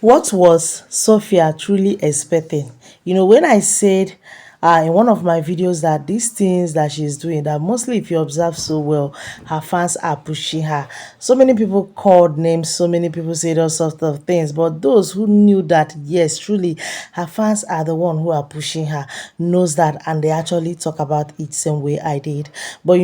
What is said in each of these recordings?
What was Sophia truly expecting? When I said in one of my videos that these things that she's doing, that mostly if you observe so well, her fans are pushing her. So many people called names, so many people said all sorts of things, but those who knew that, yes, truly, her fans are the one who are pushing her, knows that, and they actually talk about it same way I did. But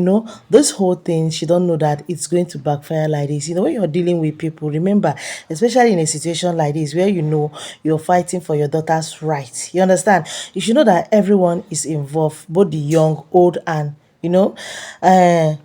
this whole thing, she don't know that it's going to backfire like this. When you're dealing with people, remember, especially in a situation like this where you're fighting for your daughter's rights, you understand, you should know that everyone is involved, both the young, old, and uh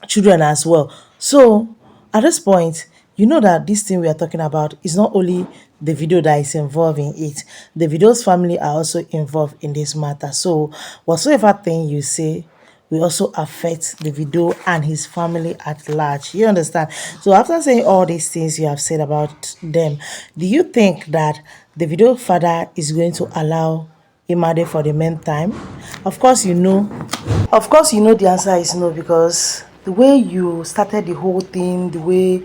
children as well. So at this point, you know that this thing we are talking about is not only the video that is involved in it, the video's family are also involved in this matter. So whatsoever thing you say will also affect the video and his family at large. You understand? So after saying all these things you have said about them, do you think that the video father is going to allow Imade for the meantime? Of course, the answer is no, because the way you started the whole thing, the way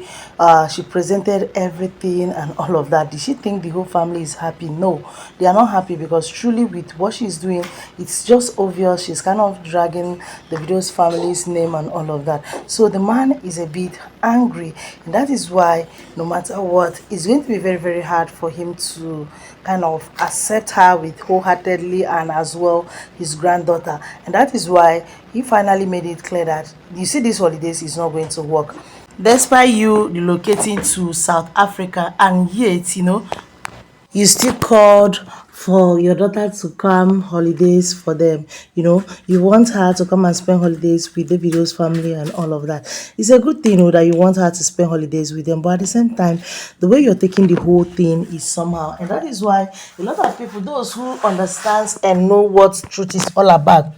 she presented everything and all of that, did she think the whole family is happy? No, they are not happy, because truly with what she's doing, it's just obvious she's kind of dragging the video's family's name and all of that. So the man is a bit angry, and that is why no matter what, it's going to be very, very hard for him to kind of accept her with wholeheartedly, and as well his granddaughter. And that is why he finally made it clear that, you see, these holidays is not going to work, despite you relocating to South Africa, and yet you still called for your daughter to come holidays for them. You want her to come and spend holidays with Davido's family and all of that. It's a good thing, that you want her to spend holidays with them, but at the same time, the way you're taking the whole thing is somehow, and that is why a lot of people, those who understands and know what truth is all about,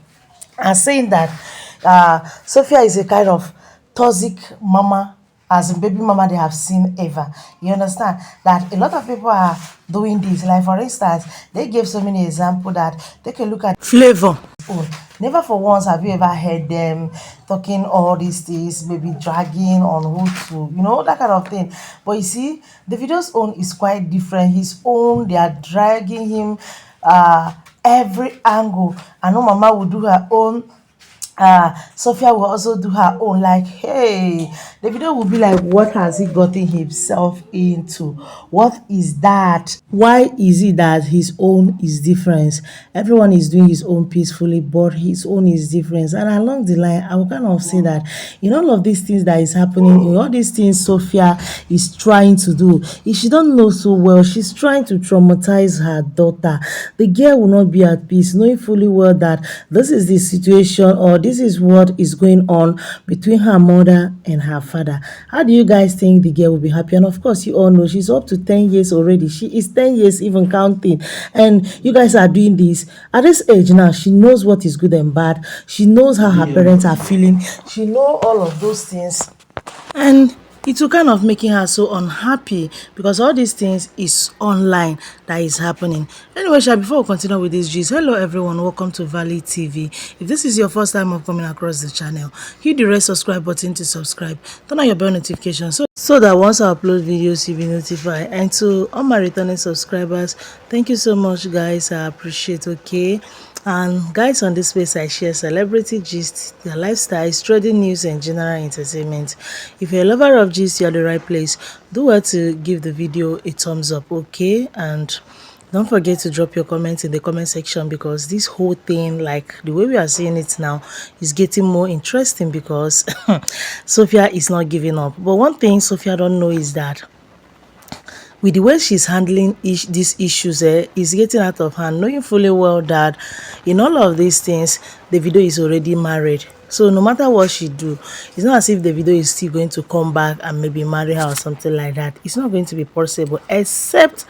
are saying that Sophia is a kind of toxic mama, as in baby mama they have seen ever. You understand? That a lot of people are doing this. Like for instance, they gave so many examples that they can look at Flavor own. Never for once have you ever heard them talking all these things, maybe dragging on who to, that kind of thing. But you see, the video's own is quite different. His own, they are dragging him every angle. I know Mama will do her own, Sophia will also do her own. Like, hey, the video will be like, what has he gotten himself into? What is that? Why is it that his own is different? Everyone is doing his own peacefully, but his own is different. And along the line, I will kind of say that in all of these things that is happening, in all these things Sophia is trying to do, if she don't know so well, she's trying to traumatize her daughter. The girl will not be at peace, knowing fully well that this is the situation, or this is what is going on between her mother and her father. How do you guys think the girl will be happy? And of course, you all know she's up to 10 years already. She is 10 years even counting. And you guys are doing this. At this age now, she knows what is good and bad. She knows how her parents are feeling. She knows all of those things. And it will kind of making her so unhappy, because all these things is online that is happening. Anyway, before we continue with this gist, hello everyone, welcome to Valley TV. If this is your first time of coming across the channel, hit the red subscribe button to subscribe, turn on your bell notification so that once I upload videos you'll be notified. And to all my returning subscribers, thank you so much guys, I appreciate. Okay, and guys, on this space I share celebrity gist, their lifestyles, trading news, and general entertainment. If you're a lover of gist, you're the right place. Do well to give the video a thumbs up, okay? And don't forget to drop your comments in the comment section, because this whole thing, like the way we are seeing it now, is getting more interesting, because Sophia is not giving up. But one thing Sophia don't know is that with the way she's handling these issues, is getting out of hand, knowing fully well that in all of these things, the video is already married. So no matter what she do, it's not as if the video is still going to come back and maybe marry her or something like that. It's not going to be possible, except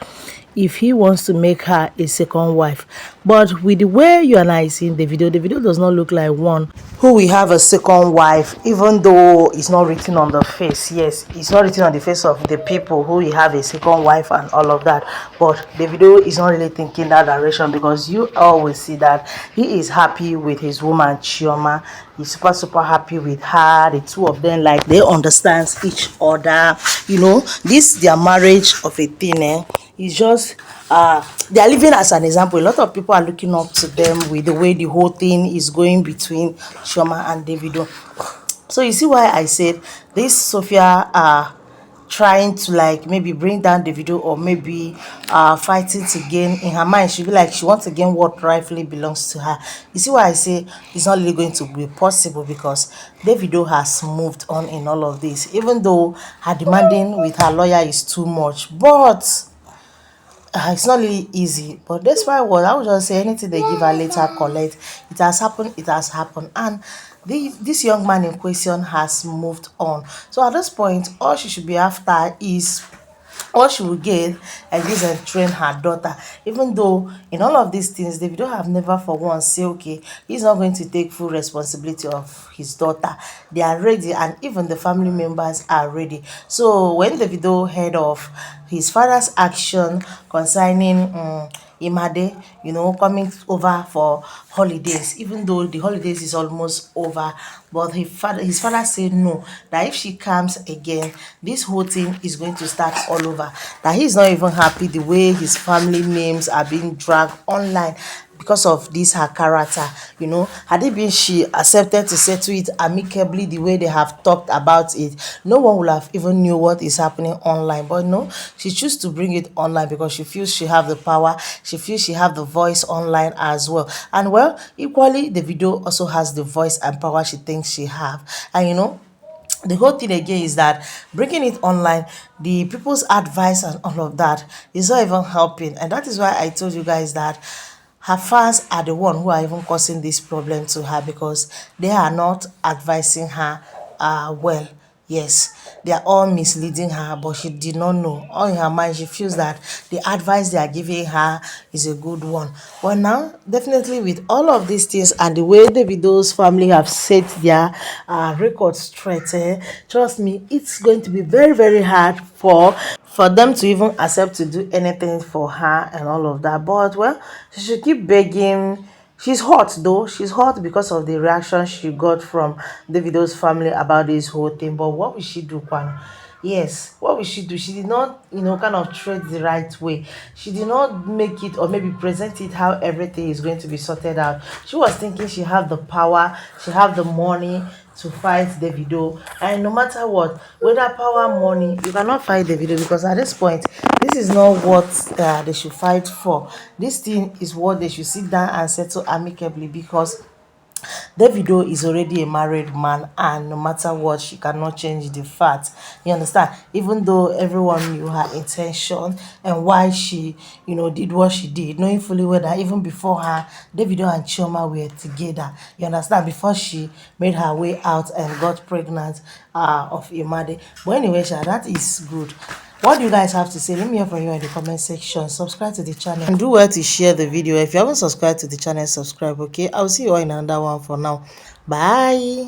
if he wants to make her a second wife. But with the way you and I see in the video does not look like one who will have a second wife, even though it's not written on the face. Yes, it's not written on the face of the people who will have a second wife and all of that. But the video is not really thinking that direction, because you always see that he is happy with his woman Chioma. He's super happy with her. The two of them, like, they understand each other. You know, this their marriage of a thing, it's just they are living as an example. A lot of people are looking up to them with the way the whole thing is going between Chioma and Davido. So you see why I said this Sophia trying to, like, maybe bring down the video, or maybe fighting to gain. In her mind, she be like she wants to gain what rightfully belongs to her. You see why I say it's not really going to be possible, because Davido has moved on in all of this, even though her demanding with her lawyer is too much. But it's not really easy. But that's why what I would just say, anything they give her, later collect. It has happened, it has happened. And this young man in question has moved on. So at this point, all she should be after is what she will get and use and train her daughter. Even though in all of these things, Davido have never for once say, okay, he's not going to take full responsibility of his daughter. They are ready, and even the family members are ready. So when Davido heard of his father's action concerning Imade, coming over for holidays, even though the holidays is almost over, but his father said no, that if she comes again, this whole thing is going to start all over. That he's not even happy the way his family names are being dragged online because of this her character. Had it been she accepted to settle it amicably the way they have talked about it, no one would have even knew what is happening online. But no, she choose to bring it online because she feels she have the power, she feels she have the voice online as well. And well, equally, the video also has the voice and power she thinks she have. And the whole thing again is that bringing it online, the people's advice and all of that is not even helping. And that is why I told you guys that her fans are the one who are even causing this problem to her, because they are not advising her well. Yes, they are all misleading her, but she did not know. All in her mind, she feels that the advice they are giving her is a good one. But now, definitely with all of these things and the way Davido's family have set their record straight, trust me, it's going to be very hard for them to even accept to do anything for her and all of that. But well, she should keep begging. She's hot though. She's hot because of the reaction she got from Davido's family about this whole thing. But what will she do, Kwan? Yes, what will she do? She did not, kind of tread the right way. She did not make it, or maybe present it how everything is going to be sorted out. She was thinking she had the power, she had the money to fight Davido. And no matter what, whether power, money, you cannot fight Davido, because at this point, this is not what they should fight for. This thing is what they should sit down and settle amicably, because Davido is already a married man, and no matter what, she cannot change the fact. You understand? Even though everyone knew her intention and why she, did what she did, knowing fully well that even before her, Davido and Chioma were together. You understand? Before she made her way out and got pregnant of Imade. But anyway, that is good. What do you guys have to say? Let me hear from you in the comment section. Subscribe to the channel and do well to share the video. If you haven't subscribed to the channel, subscribe. Okay, I'll see you all in another one. For now, bye.